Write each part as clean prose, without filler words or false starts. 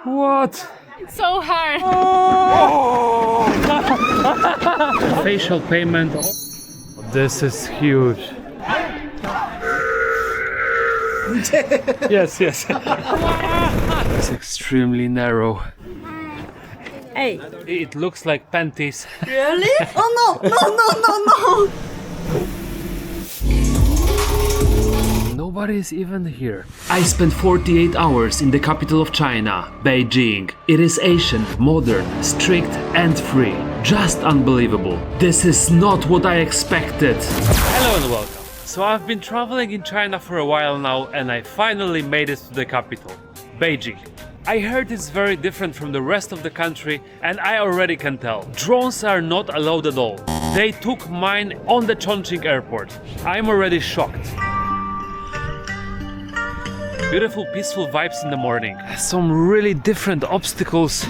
What? It's so hard. Oh! Facial payment. This is huge. Yes, yes. It's extremely narrow. Hey. It looks like panties. Really? Oh no, no, no, no, no. Nobody is even here. I spent 48 hours in the capital of China, Beijing. It is ancient, modern, strict and free. Just unbelievable. This is not what I expected. Hello and welcome. So I've been traveling in China for a while now and I finally made it to the capital, Beijing. I heard it's very different from the rest of the country and I already can tell. Drones are not allowed at all. They took mine on the Chongqing airport. I'm already shocked. Beautiful, peaceful vibes in the morning. Some really different obstacles.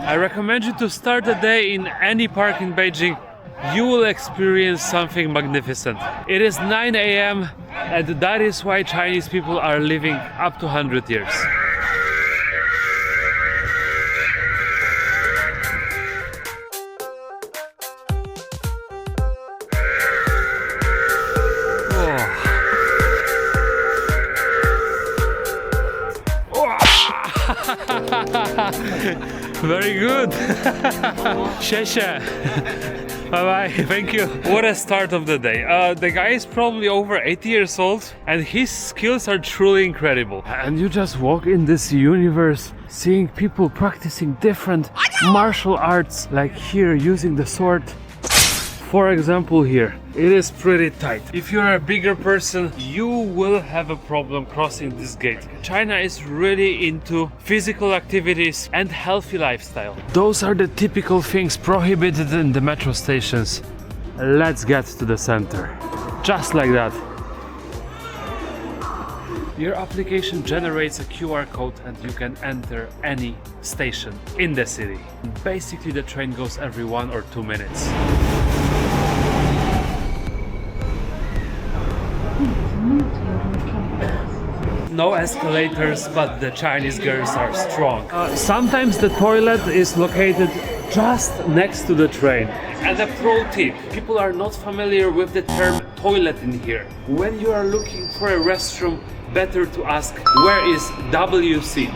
I recommend you to start the day in any park in Beijing. You will experience something magnificent. It is 9 a.m. and that is why Chinese people are living up to 100 years. Very good. 谢谢. Bye bye, thank you. What a start of the day. The guy is probably over 80 years old and his skills are truly incredible. And you just walk in this universe seeing people practicing different martial arts, like here using the sword. For example, here, it is pretty tight. If you're a bigger person, you will have a problem crossing this gate. China is really into physical activities and healthy lifestyle. Those are the typical things prohibited in the metro stations. Let's get to the center. Just like that. Your application generates a QR code and you can enter any station in the city. Basically, the train goes every 1 or 2 minutes. No escalators, but the Chinese girls are strong. Sometimes the toilet is located just next to the train. And a pro tip, people are not familiar with the term toilet in here. When you are looking for a restroom, better to ask where is WC?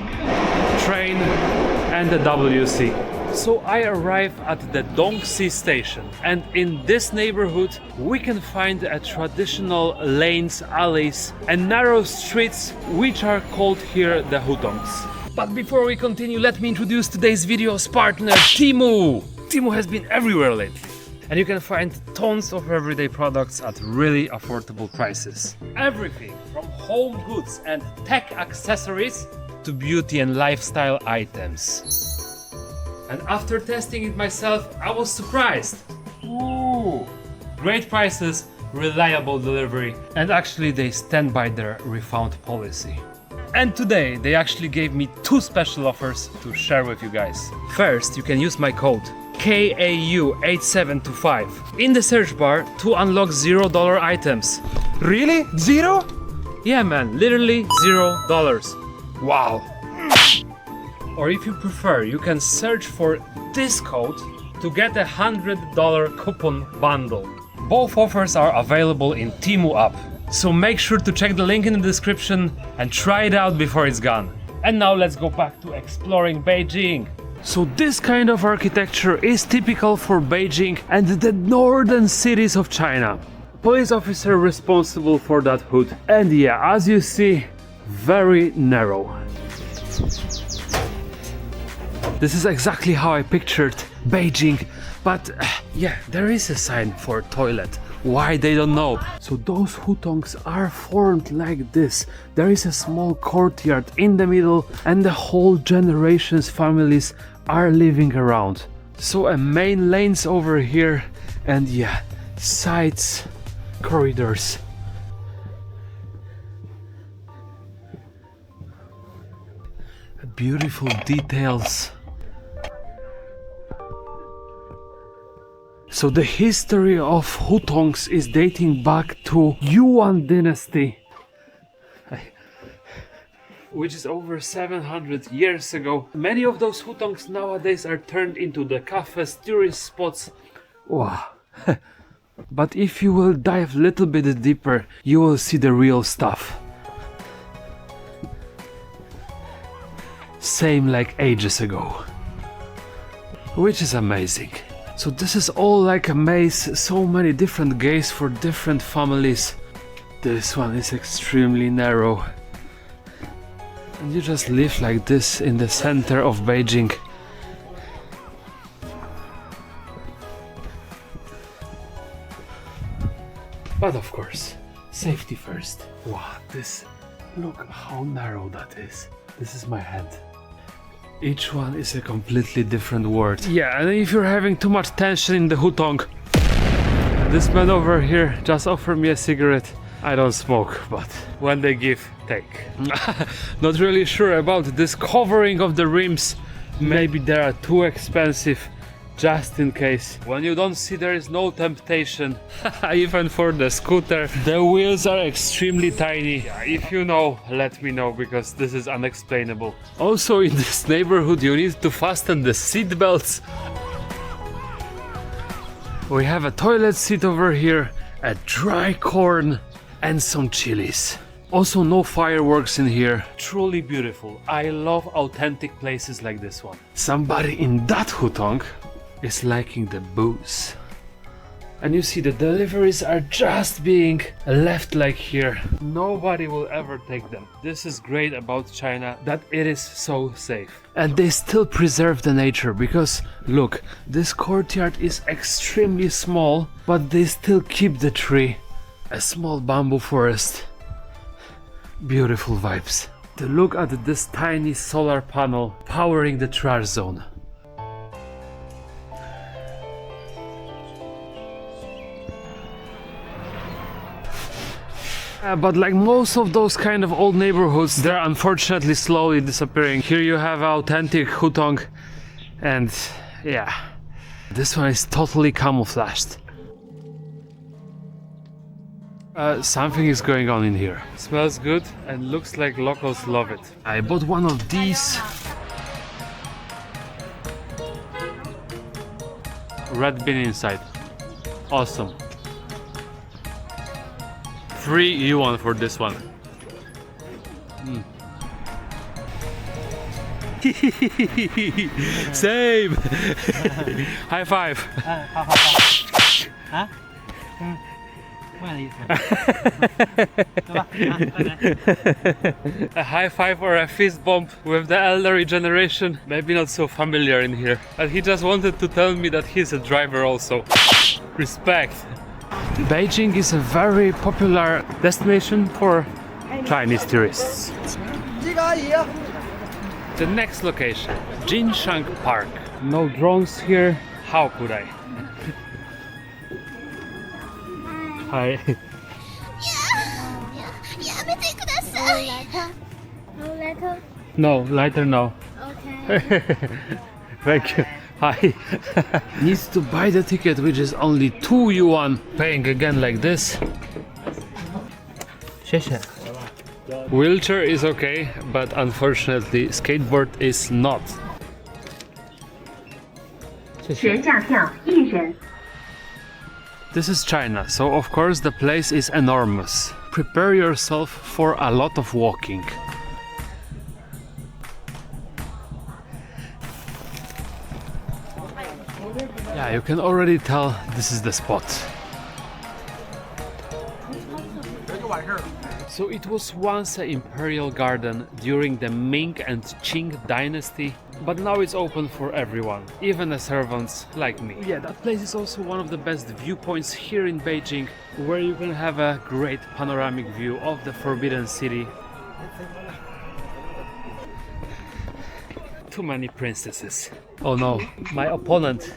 Train and the WC. So I arrive at the Dongxi station, and in this neighborhood we can find a traditional lanes, alleys and narrow streets which are called here the hutongs. But before we continue, let me introduce today's video's partner, Temu. Temu has been everywhere lately, and you can find tons of everyday products at really affordable prices. Everything from home goods and tech accessories to beauty and lifestyle items. And after testing it myself, I was surprised. Ooh! Great prices, reliable delivery, and actually they stand by their refund policy. And today they actually gave me 2 special offers to share with you guys. First, you can use my code KAU8725 in the search bar to unlock $0 items. Really? Zero? Yeah man, literally $0. Wow! Or if you prefer, you can search for this code to get a $100 coupon bundle. Both offers are available in Temu app, so make sure to check the link in the description and try it out before it's gone. And now let's go back to exploring Beijing. So this kind of architecture is typical for Beijing and the northern cities of China. Police officer responsible for that hood. And yeah, as you see, very narrow. This is exactly how I pictured Beijing, but yeah, there is a sign for toilet. Why, they don't know. So those hutongs are formed like this. There is a small courtyard in the middle and the whole generation's families are living around. So a main lanes over here and yeah, sides, corridors. Beautiful details. So the history of hutongs is dating back to Yuan dynasty, which is over 700 years ago. Many of those hutongs nowadays are turned into the cafes, tourist spots. Wow. But if you will dive a little bit deeper, you will see the real stuff. Same like ages ago. Which is amazing. So this is all like a maze, so many different gates for different families. This one is extremely narrow. And you just live like this in the center of Beijing. But of course, safety first. Wow, look how narrow that is. This is my head. Each one is a completely different world. Yeah, and if you're having too much tension in the hutong, this man over here just offered me a cigarette. I don't smoke, but when they give, take. Not really sure about this covering of the rims. Maybe they are too expensive. Just in case. When you don't see, there is no temptation. Even for the scooter. The wheels are extremely tiny. If you know, let me know, because this is unexplainable. Also in this neighborhood you need to fasten the seat belts. We have a toilet seat over here, a dry corn and some chilies. Also no fireworks in here. Truly beautiful. I love authentic places like this one. Somebody in that hutong is liking the booze. And you see the deliveries are just being left like here. Nobody will ever take them. This is great about China, that it is so safe. And they still preserve the nature, because look, this courtyard is extremely small, but they still keep the tree. A small bamboo forest. Beautiful vibes. To look at this tiny solar panel powering the trash zone. But like most of those kind of old neighborhoods, they're unfortunately slowly disappearing. Here you have authentic hutong, and yeah, this one is totally camouflaged. Something is going on in here. Smells good and looks like locals love it. I bought one of these. Red bean inside. Awesome. 3 yuan for this one. Same. High five. A high five or a fist bump with the elderly generation. Maybe not so familiar in here. But he just wanted to tell me that he's a driver also. Respect. Beijing is a very popular destination for Chinese tourists. The next location, Jingshan Park. No drones here. How could I? Hi. No, lighter no. Okay. Thank you. Hi. Needs to buy the ticket, which is only 2 yuan. Paying again like this. Wheelchair is okay, but unfortunately skateboard is not. This is China, so of course the place is enormous. Prepare yourself for a lot of walking. Yeah, you can already tell this is the spot. So it was once an imperial garden during the Ming and Qing dynasty, but now it's open for everyone, even the servants like me. Yeah, that place is also one of the best viewpoints here in Beijing, where you can have a great panoramic view of the Forbidden City. Too many princesses. Oh no, my opponent.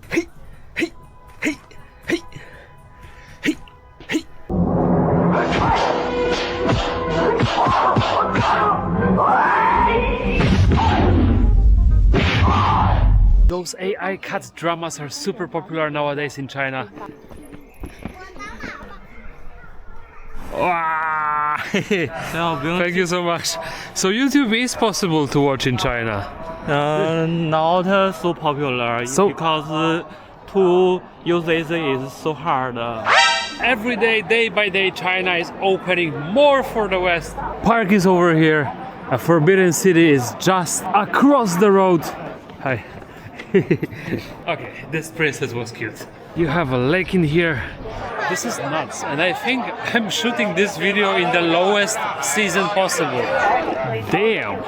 Hey, hey, hey, hey, hey, hey. those AI cat dramas are super popular nowadays in China. Wow. Thank you so much. So YouTube is possible to watch in China. Not so popular because to use this is so hard. Every day by day, China is opening more for the West. Park is over here. A Forbidden City is just across the road. Hi. Okay, this princess was cute. You have a lake in here. This is nuts, and I think I'm shooting this video in the lowest season possible. Damn!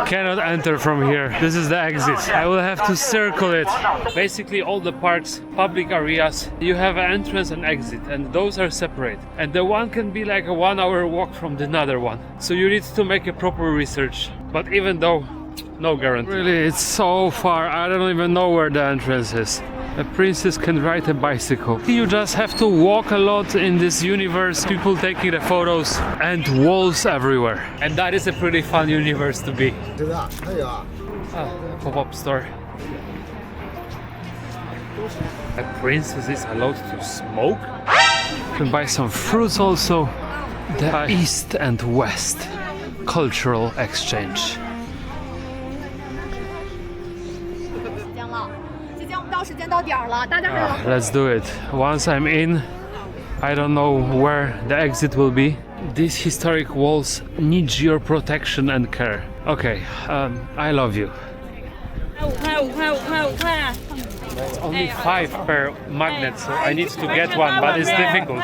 Cannot enter from here. This is the exit. I will have to circle it. Basically, all the parks, public areas, you have an entrance and exit, and those are separate. And the one can be like a 1 hour walk from the other one. So you need to make a proper research. But even though, no guarantee. Really, it's so far. I don't even know where the entrance is. A princess can ride a bicycle. You just have to walk a lot in this universe. People taking the photos and walls everywhere. And that is a pretty fun universe to be. Pop-up store. A princess is allowed to smoke. You can buy some fruits also. The East and West cultural exchange. Let's do it. Once I'm in, I don't know where the exit will be. These historic walls need your protection and care. Okay, I love you. It's only 5 per magnet, so I need to get one, but it's difficult.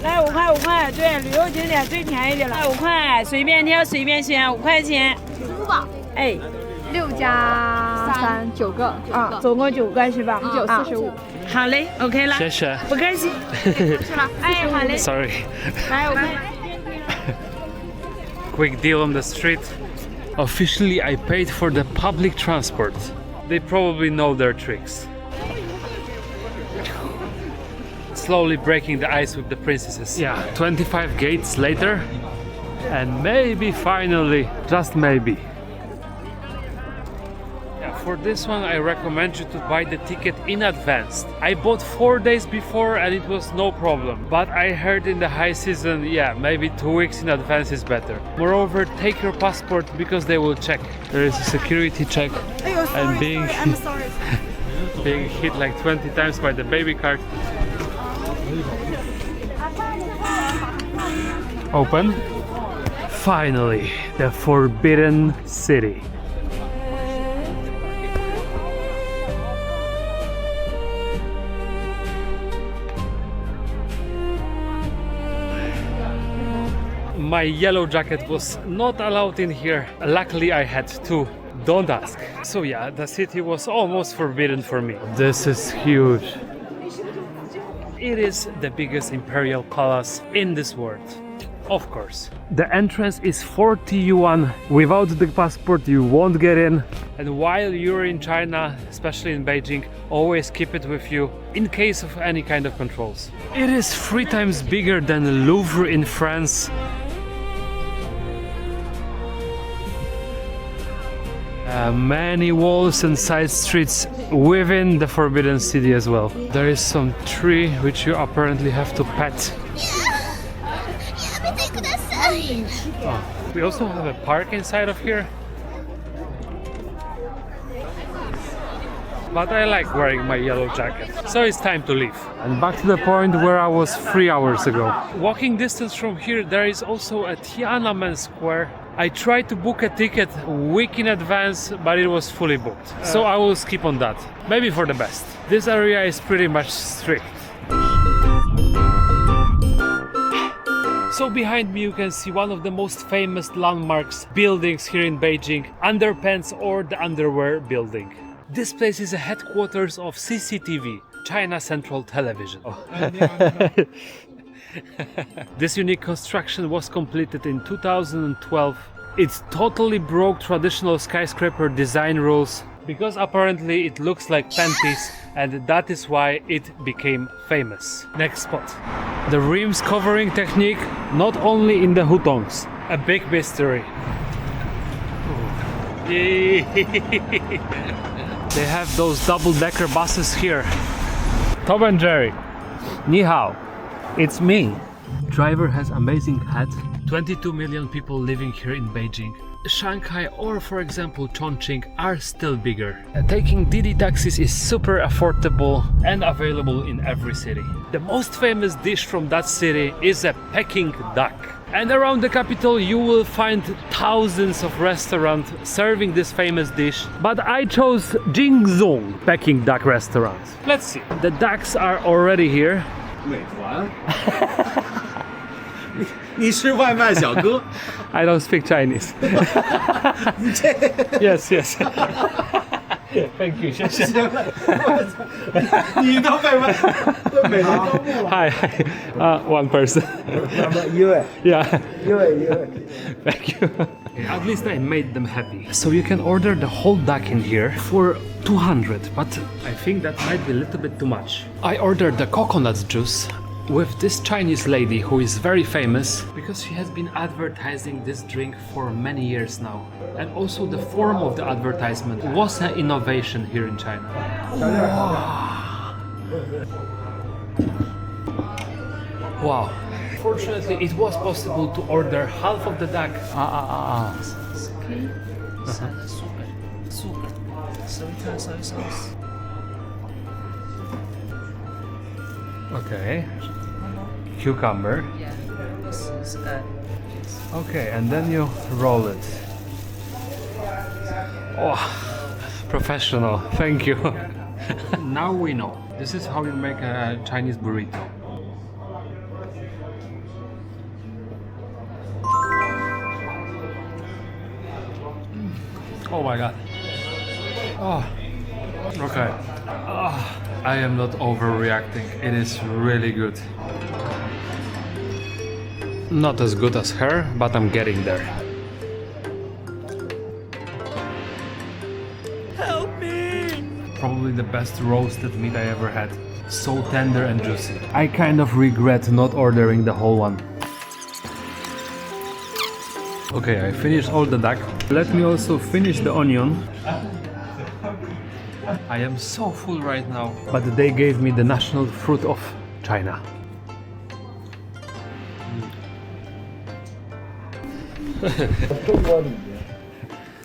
来5块5块，对，旅游景点最便宜的了。来5块，随便挑，随便选，5块钱。哎，6加3 9个啊，总共9个是吧？9 45。好嘞 ，OK 了。谢谢。不客气。去了。哎，好嘞。Sorry. 来5块。Quick deal on the street. Officially, I paid for the public transport. They probably know their tricks. Slowly breaking the ice with the princesses. Yeah, 25 gates later, and maybe finally, just maybe. Yeah, for this one I recommend you to buy the ticket in advance. I bought 4 days before and it was no problem, but I heard in the high season, yeah, maybe 2 weeks in advance is better. Moreover, take your passport because they will check. There is a security check, and being being hit like 20 times by the baby cart. Open. Finally, the Forbidden City. My yellow jacket was not allowed in here. Luckily, I had two. Don't ask. So yeah, the city was almost forbidden for me. This is huge. It is the biggest imperial palace in this world. Of course. The entrance is 40 yuan. Without the passport you won't get in. And while you're in China, especially in Beijing, always keep it with you in case of any kind of controls. It is 3 times bigger than the Louvre in France. Many walls and side streets within the Forbidden City as well. There is some tree which you apparently have to pet. Oh, we also have a park inside of here. But I like wearing my yellow jacket, so it's time to leave. And back to the point where I was 3 hours ago. Walking distance from here, there is also a Tiananmen Square. I tried to book a ticket a week in advance, but it was fully booked. So I will skip on that. Maybe for the best. This area is pretty much strict. So behind me you can see one of the most famous landmarks buildings here in Beijing, Underpants or the Underwear Building. This place is a headquarters of CCTV, China Central Television. Oh. This unique construction was completed in 2012. It totally broke traditional skyscraper design rules because apparently it looks like panties, and that is why it became famous. Next spot. The rims covering technique, not only in the hutongs, a big mystery. They have those double-decker buses here. Tom and Jerry, ni hao, it's me. Driver has amazing hat. 22 million people living here in Beijing. Shanghai or for example Chongqing are still bigger. Taking Didi taxis is super affordable and available in every city. The most famous dish from that city is a Peking duck. And around the capital you will find thousands of restaurants serving this famous dish. But I chose Jingshan Peking duck restaurant. Let's see. The ducks are already here. 美团，你是外卖小哥？ I don't speak Chinese. Yes, yes. Thank you. 谢谢。你都被问，对美团都不 Hi, hi. One person. 一位， Yeah. 一位。 Thank you. At least I made them happy. So you can order the whole duck in here for 200, but I think that might be a little bit too much. I ordered the coconut juice with this Chinese lady who is very famous because she has been advertising this drink for many years now. And also the form of the advertisement was an innovation here in China. Wow. Fortunately, it was possible to order half of the duck. Okay. Cucumber. Okay, and then you roll it. Oh, professional. Thank you. Now we know. This is how you make a Chinese burrito. Oh my god. Oh. Okay. I am not overreacting. It is really good. Not as good as her, but I'm getting there. Help me! Probably the best roasted meat I ever had. So tender and juicy. I kind of regret not ordering the whole one. Okay, I finished all the duck. Let me also finish the onion. I am so full right now. But they gave me the national fruit of China.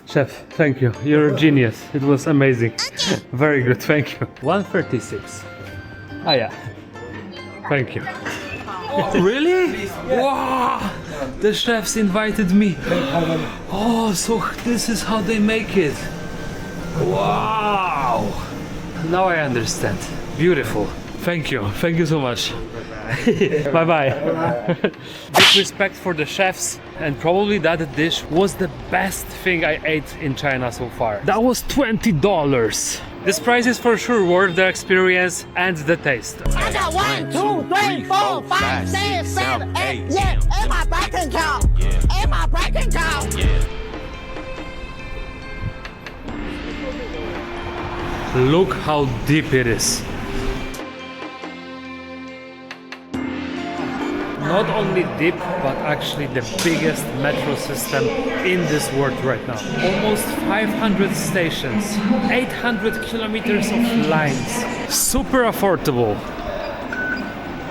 Chef, thank you. You're a genius. It was amazing. Very good, thank you. 136. Ah yeah. Thank you. Oh, really? Wow! The chefs invited me. Oh, so this is how they make it. Wow! Now I understand. Beautiful. Thank you. Thank you so much. Bye bye. Big respect for the chefs, and probably that dish was the best thing I ate in China so far. That was $20. This price is for sure worth the experience and the taste. I got 1, 2, 3, 4, 5, 6, 7, 8. Yeah, and my bank account. And my bank account. Look how deep it is. Not only deep, but actually the biggest metro system in this world right now. Almost 500 stations, 800 kilometers of lines. Super affordable.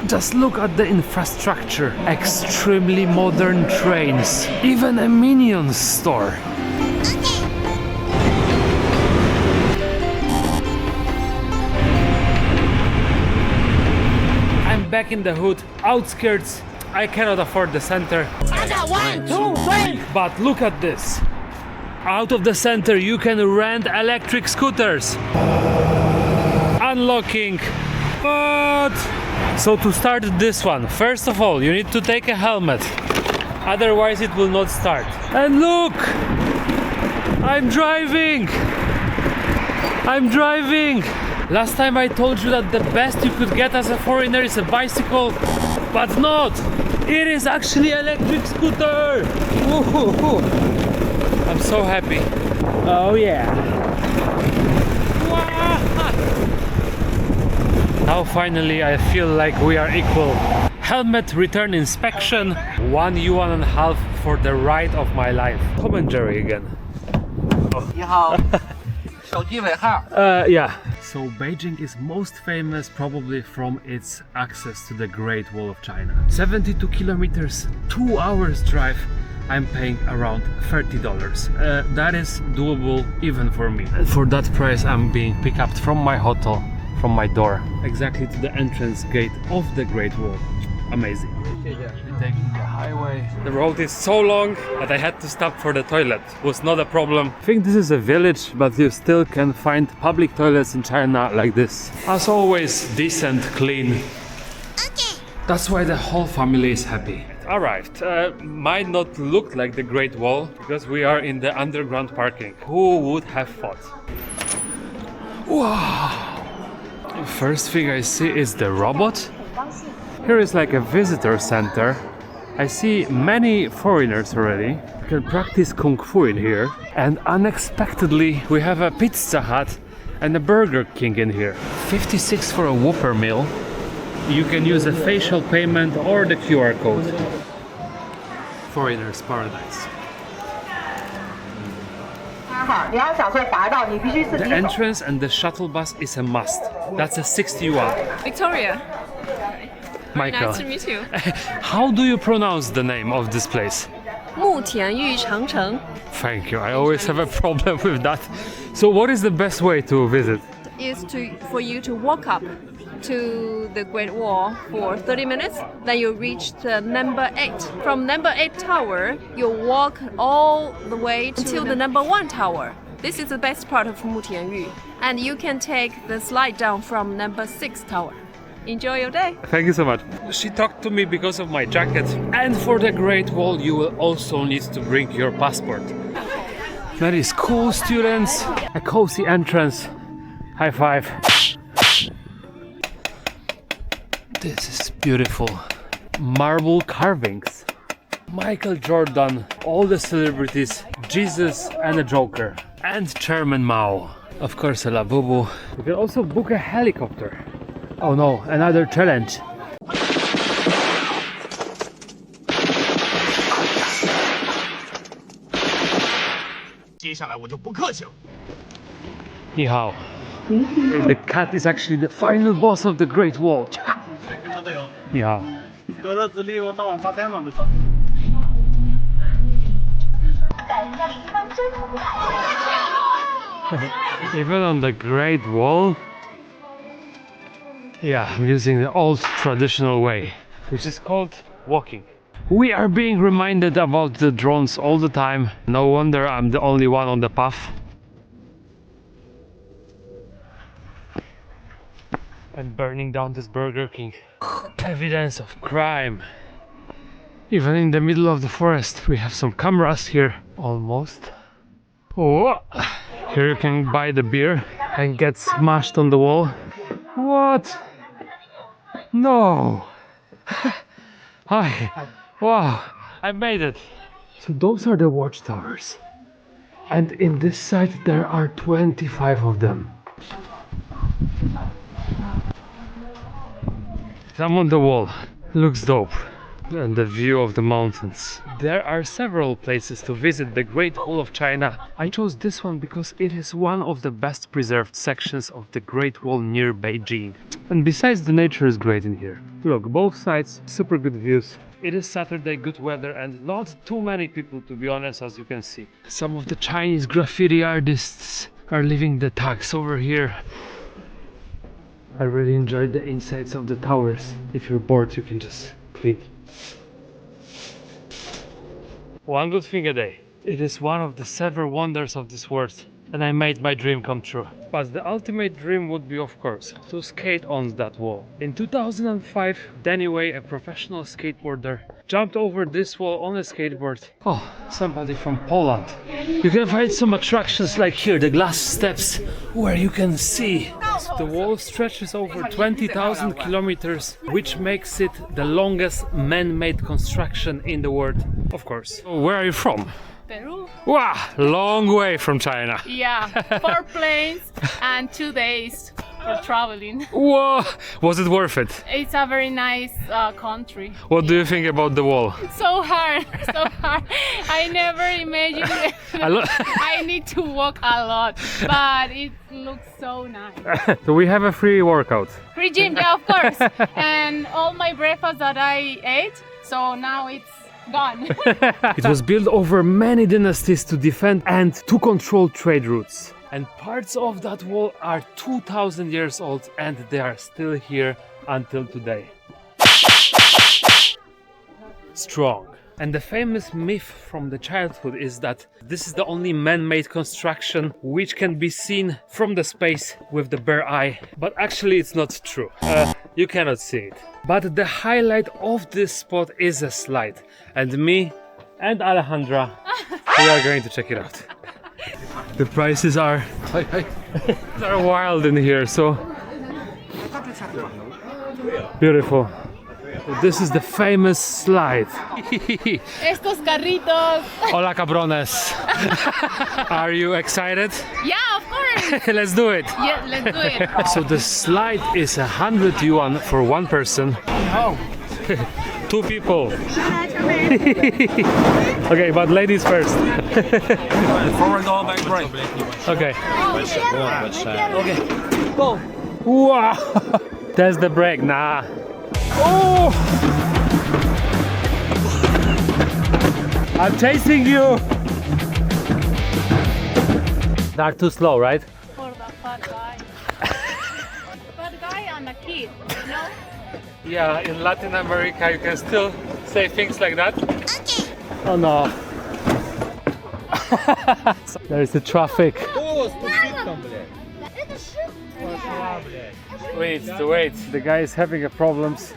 Just look at the infrastructure. Extremely modern trains. Even a Minions store. I'm back in the hood, outskirts. I cannot afford the center. I got 1, 2, 3. But look at this. Out of the center you can rent electric scooters. Unlocking. But so to start this one, first of all you need to take a helmet. Otherwise it will not start. And look! I'm driving! Last time I told you that the best you could get as a foreigner is a bicycle, but not! It is actually an electric scooter! Woo-hoo-hoo. I'm so happy. Oh yeah! Wow. Now finally I feel like we are equal. helmet return inspection, 1.5 yuan for the ride of my life. Tom and Jerry again. 你好，手机尾号。 Yeah. So Beijing is most famous probably from its access to the Great Wall of China. 72 kilometers, 2 hours drive. I'm paying around $30. That is doable even for me. And for that price I'm being picked up from my hotel, from my door, exactly to the entrance gate of the Great Wall. Amazing. We're taking the highway. The road is so long that I had to stop for the toilet. It was not a problem. I think this is a village, but you still can find public toilets in China like this. As always, decent, clean. That's why the whole family is happy. Arrived. Might not look like the Great Wall because we are in the underground parking. Who would have thought? Wow! First thing I see is the robot. Here is like a visitor center. I see many foreigners already. You can practice Kung Fu in here. And unexpectedly, we have a Pizza Hut and a Burger King in here. 56 for a Whopper meal. You can use a facial payment or the QR code. Foreigners paradise. The entrance and the shuttle bus is a must. That's a 60 yuan. Victoria. Michael, Nice to meet you. how do you pronounce the name of this place? 慕田峪长城 Thank you. I always have a problem with that. So what is the best way to visit? is for you to walk up to the Great Wall for 30 minutes. Then you reach the number 8. From number 8 tower, you walk all the way until the number 1 tower. This is the best part of Mutianyu. And you can take the slide down from number 6 tower. Enjoy your day. Thank you so much. She talked to me because of my jacket. And for the Great Wall, you will also need to bring your passport. That is cool, students. A cozy entrance. High five. This is beautiful. Marble carvings. Michael Jordan, all the celebrities, Jesus and a Joker. And Chairman Mao. Of course, a Labubu. You can also book a helicopter. Oh no, another challenge. 接下来我就不客气了。 Ni hao. The cat is actually the final boss of the Great Wall. 对哦， Ni hao. 得了资历我当晚发呆嘛，没事。 Even on the Great Wall, yeah, I'm using the old traditional way, which is called walking. We are being reminded about the drones all the time. No wonder I'm the only one on the path. And burning down this Burger King. Evidence of crime. Even in the middle of the forest, we have some cameras here. Almost. Oh, here you can buy the beer and get smashed on the wall. What? No. Hi. Wow, I made it. So those are the watchtowers. And in this site there are 25 of them. I'm on the wall. Looks dope. And the view of the mountains. There are several places to visit the Great Wall of China. I chose this one because it is one of the best preserved sections of the Great Wall near Beijing. And besides, the nature is great in here. Look, both sides, super good views. It is Saturday, good weather, and not too many people, to be honest, as you can see. Some of the Chinese graffiti artists are leaving the tags over here. I really enjoyed the insides of the towers. If you're bored, you can just clean. One good thing a day. It is one of the several wonders of this world, and I made my dream come true. But the ultimate dream would be, of course, to skate on that wall. In 2005, Danny Way, a professional skateboarder, jumped over this wall on a skateboard. Oh, somebody from Poland. You can find some attractions like here, the glass steps, where you can see. The wall stretches over 20,000 kilometers, which makes it the longest man-made construction in the world, of course. Where are you from? Peru? Wow, long way from China. Yeah, 4 planes and 2 days. for traveling. Whoa! Was it worth it? It's a very nice country. What do you think about the wall? So hard, so hard. I never imagined it. I need to walk a lot, but it looks so nice. So we have a free workout. Free gym, yeah, of course. And all my breakfast that I ate, so now it's gone. It was built over many dynasties to defend and to control trade routes. And parts of that wall are 2000 years old and they are still here until today. Strong. And the famous myth from the childhood is that this is the only man-made construction which can be seen from the space with the bare eye. But actually it's not true. You cannot see it. But the highlight of this spot is a slide. And me and Alejandra, we are going to check it out. The prices are wild in here, so beautiful. This is the famous slide. Estos carritos. Hola cabrones. Are you excited? Yeah, of course. Let's do it. Yeah, let's do it. So the slide is 100 yuan for one person. Oh. 2 people. Okay, but ladies first. Forward going back right. Okay. Okay. Go. Wow. That's the brake. Nah. Oh. I'm chasing you. They're too slow, right? For the fat guy. Fat guy and a kid, you know? Yeah, in Latin America you can still say things like that. Okay. Oh no. There's the traffic. Wait. The guy is having a problems.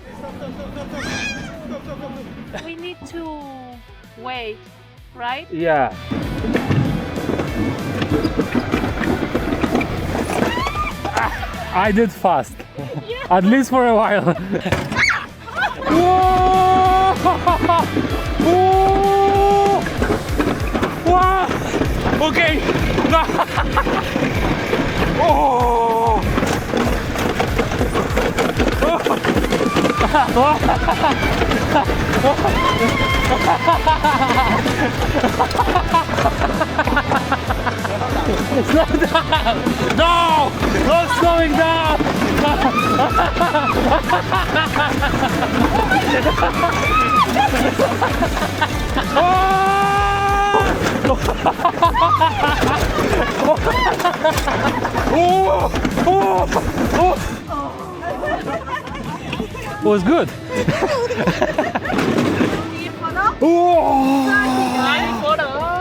We need to wait, right? Yeah. I did fast. Yeah. At least for a while. Whoa! Whoa! Whoa! Okay. Oh! Slow down! No! Not slowing down! It was good.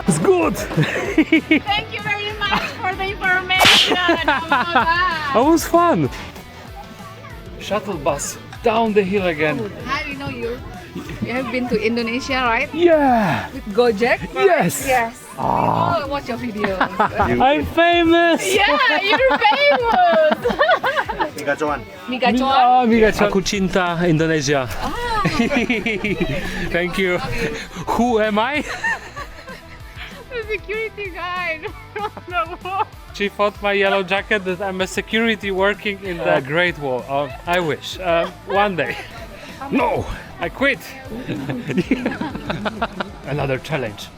It's good. Thank you very much for the information. That was fun. Shuttle bus down the hill again. How do you know you? You have been to Indonesia, right? Yeah. With Gojek? Yes. Yes. Ah. Oh, watch your videos. I'm famous. Yeah, you're famous. Oh, Migacuan. Aku cinta Indonesia. Thank you. Who am I? The security guy from the wall. She thought my yellow jacket that I'm a security working in the Great Wall. I wish. One day. No, I quit. Another challenge.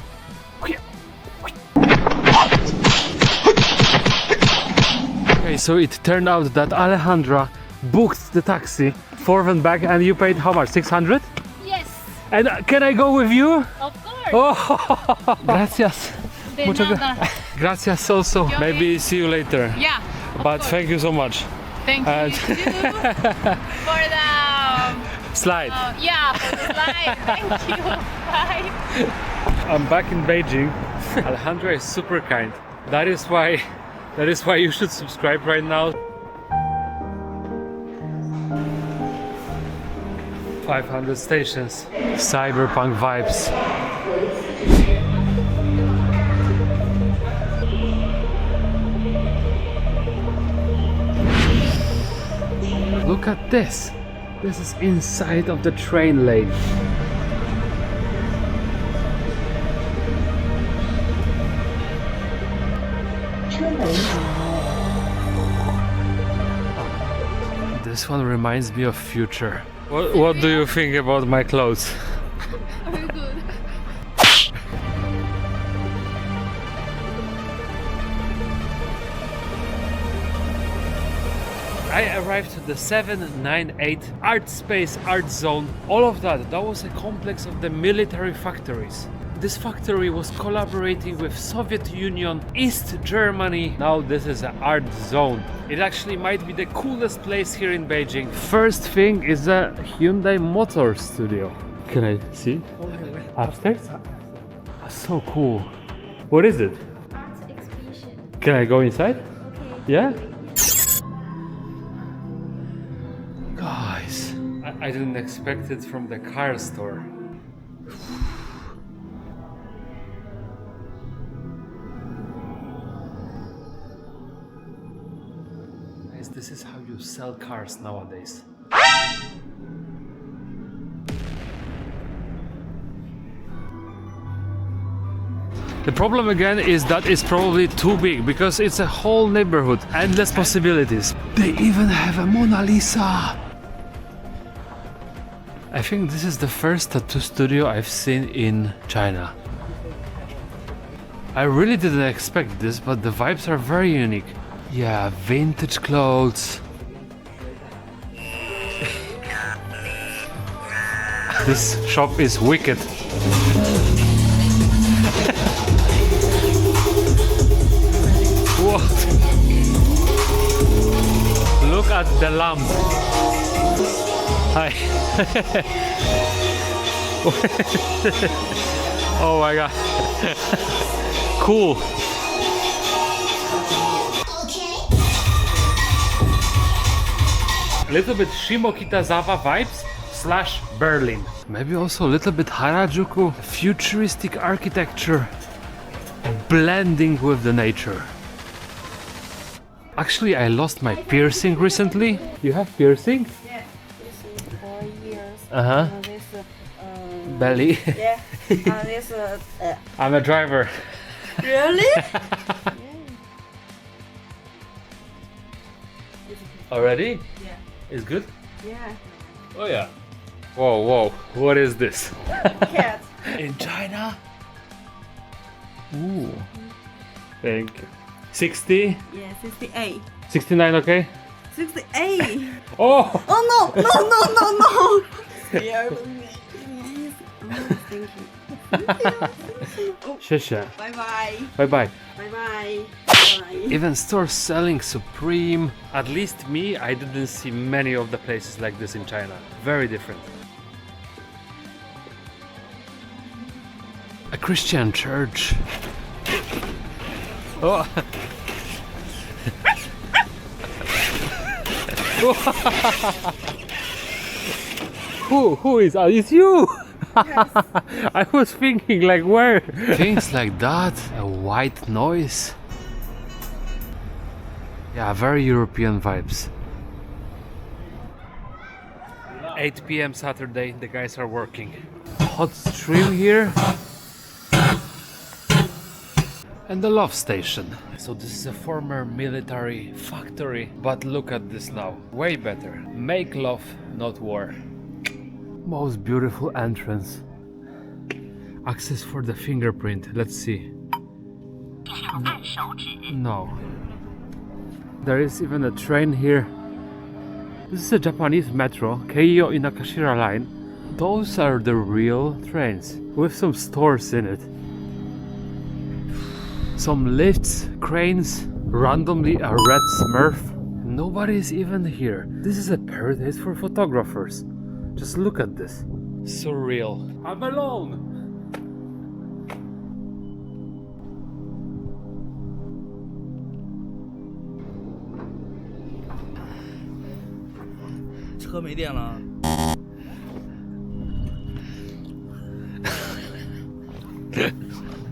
Okay, so it turned out that Alejandra booked the taxi forth and back, and you paid how much? 600? Yes, And can I go with you? of course. Oh, gracias. De Muchas nada. gracias also. Okay. Maybe see you later. Yeah, of But course. thank you so much. Thank you too for the Slide. yeah, for the slide. Thank you. Bye. I'm back in Beijing. Alejandra is super kind. That is why you should subscribe right now. 500 stations. Cyberpunk vibes. Look at this. This is inside of the train lane. this one reminds me of future. What do you think about my clothes? Very good. I arrived at the 798 Art Space Art Zone. All of that was a complex of the military factories. This factory was collaborating with Soviet Union, East Germany. Now this is an art zone. It actually might be the coolest place here in Beijing. First thing is a Hyundai Motor Studio. Can I see? Upstairs? So cool. What is it? Art exhibition. Can I go inside? Okay. Yeah? Guys, I didn't expect it from the car store. Guys, this is how you sell cars nowadays. The problem again is that it's probably too big because it's a whole neighborhood, endless possibilities. They even have a Mona Lisa! I think this is the first tattoo studio I've seen in China. I really didn't expect this, but the vibes are very unique. Yeah, vintage clothes. This shop is wicked. What? Look at the lamp. Hi. Oh my god. Cool. A little bit Shimokitazawa vibes / Berlin. Maybe also a little bit Harajuku, futuristic architecture blending with the nature. Actually, I lost my piercing recently. You have piercing? Yeah, this is 4 years. Uh-huh. This Belly. yeah. This I'm a driver. really? Already? Yeah. It's good? Yeah. Oh yeah. Whoa, whoa. What is this? Cat. In China? Ooh. Thank you. 60? Yeah, 68. 69, okay? 68. Oh! Oh no! No! No! No! No! Scared me. Please. Oh, thank you. Oh, 谢谢. bye bye. Bye bye. Bye bye. Bye. Even stores selling Supreme. At least me, I didn't see many of the places like this in China. Very different. A Christian church. Oh. Who is that? It's you! Yes. I was thinking like where? Things like that, a white noise. Yeah, very European vibes. 8 p.m. Saturday, the guys are working. Hot stream here. And the love station. So this is a former military factory, but look at this now. Way better. Make love, not war. Most beautiful entrance. Access for the fingerprint. Let's see. No. There is even a train here. This is a Japanese metro, Keio Inakashira line. Those are the real trains, with some stores in it. Some lifts, cranes, randomly a red Smurf. Nobody is even here. This is a paradise for photographers. Just look at this. Surreal. I'm alone!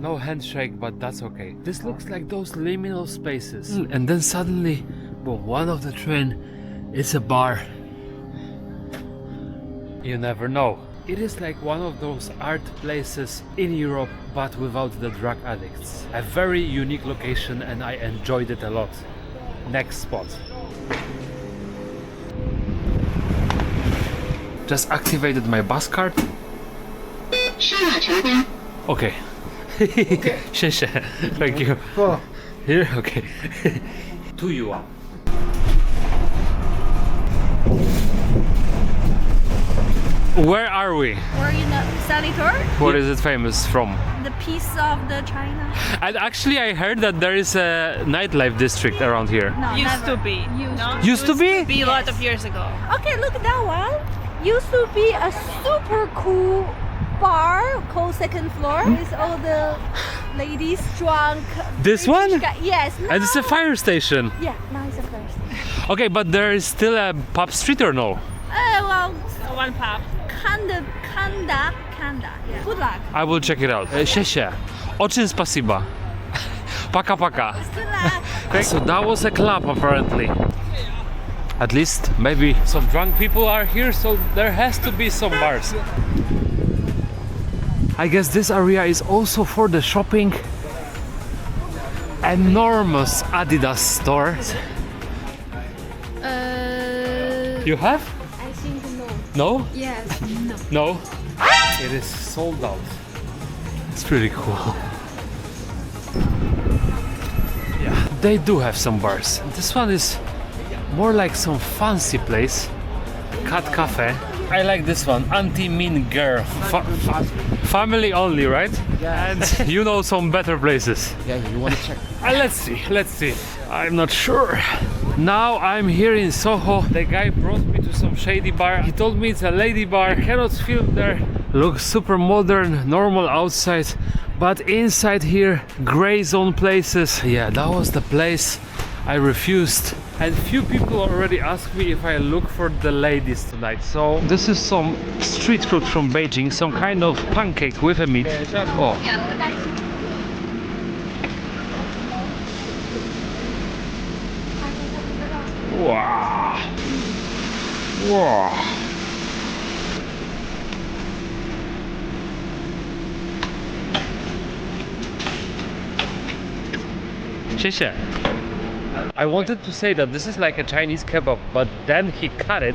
No handshake, but that's okay. This looks like those liminal spaces. And then suddenly, boom, one of the train is a bar. You never know. It is like one of those art places in Europe, but without the drug addicts. A very unique location and I enjoyed it a lot. Next spot. just activated my bus card. Okay. 谢谢 Thank you. Here? Okay. 2 yuan. Where are we? We're in the senator, What is it famous from? the piece of the China. And actually I heard that there is a nightlife district around here. No, Used to be. Used to be? Be a lot of years ago. Okay, look at that one. Used to be a super cool bar called Second Floor with all the ladies drunk. This one? Yes. And it's a fire station. Yeah, now it's a first. Okay, but there is still a pub street or no? Well, One pub. kinda. Yeah. Good luck. I will check it out. 谢谢 Очень спасибо. Пока пока. Good luck. So that was a club apparently. At least maybe some drunk people are here, so there has to be some bars. I guess this area is also for the shopping. Enormous Adidas store. You have? I think no. No? Yes. No? It is sold out. It's pretty cool. Yeah, they do have some bars. This one is more like some fancy place. Cat Cafe. I like this one. Anti-mean girl. Family only, right? Yeah. And you know some better places. Yeah, you want to check? Let's see. I'm not sure. Now I'm here in Soho. The guy brought me to some shady bar. He told me it's a lady bar. I cannot film there. Looks super modern, normal outside, but inside here, gray zone places. Yeah, that was the place I refused. And few people already asked me if I look for the ladies tonight. So this is some street food from Beijing, some kind of pancake with a meat. Oh. Wow. Wow. Xie. I wanted to say that this is like a Chinese kebab, but then he cut it.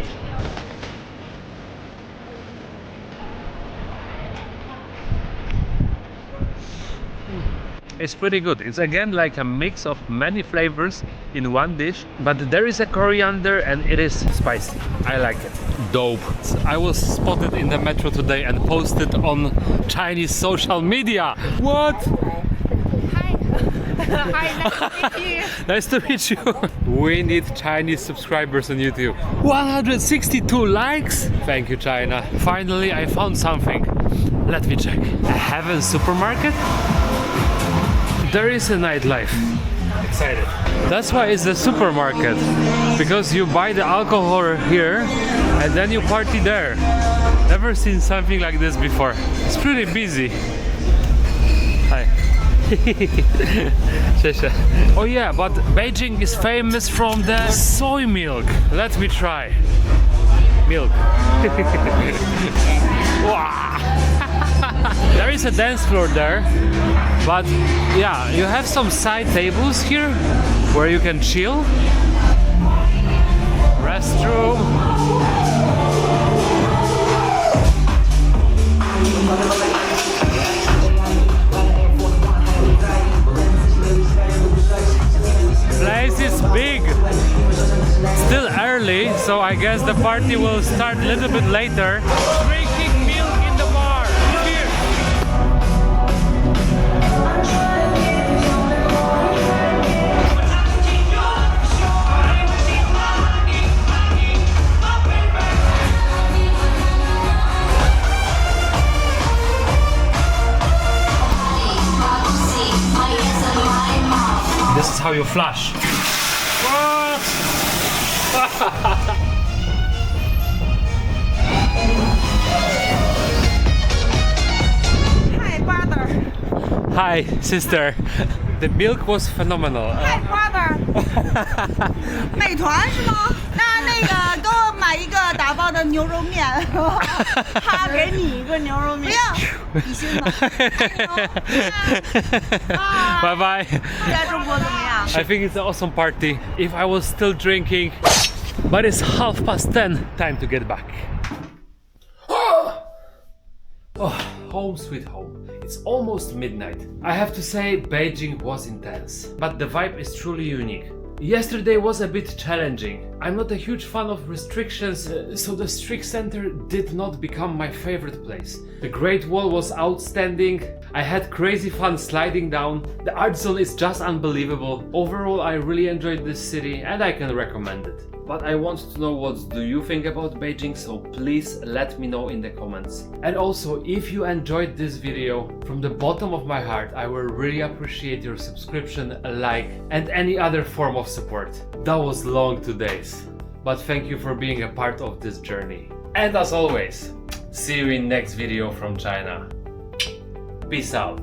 It's pretty good. It's again like a mix of many flavors in one dish, but there is a coriander and it is spicy. I like it. Dope. I was spotted in the metro today and posted on Chinese social media. What? Hi, nice to meet you. Nice to meet you. We need Chinese subscribers on YouTube. 162 likes. Thank you, China. Finally, I found something. Let me check. A Heaven supermarket? There is a nightlife. Excited. That's why it's the supermarket. Because you buy the alcohol here and then you party there. Never seen something like this before. It's pretty busy. Hi. Oh yeah, but Beijing is famous from the soy milk. Let me try. Milk. Wow. There is a dance floor there, but yeah, you have some side tables here where you can chill. Restroom. Place is big. Still early, so I guess the party will start a little bit later. Drinking milk in the bar. Here. This is how you flush. What? Hi, brother. Hi, sister. The milk was phenomenal. Hi, brother. 美团是吗？那个给我买一个打包的牛肉面，他给你一个牛肉面。不要，比心的。Bye bye. 在中国怎么样？ I think it's an awesome party. If I was still drinking, but it's 10:30. Time to get back. home sweet home. It's almost midnight. I have to say, Beijing was intense, but the vibe is truly unique. Yesterday was a bit challenging. I'm not a huge fan of restrictions, so the strict center did not become my favorite place. The Great Wall was outstanding. I had crazy fun sliding down. The art zone is just unbelievable. Overall, I really enjoyed this city and I can recommend it. But I want to know what do you think about Beijing, so please let me know in the comments. And also, if you enjoyed this video, from the bottom of my heart, I will really appreciate your subscription, a like, and any other form of support. That was long 2 days, but thank you for being a part of this journey. And as always, see you in next video from China. Peace out.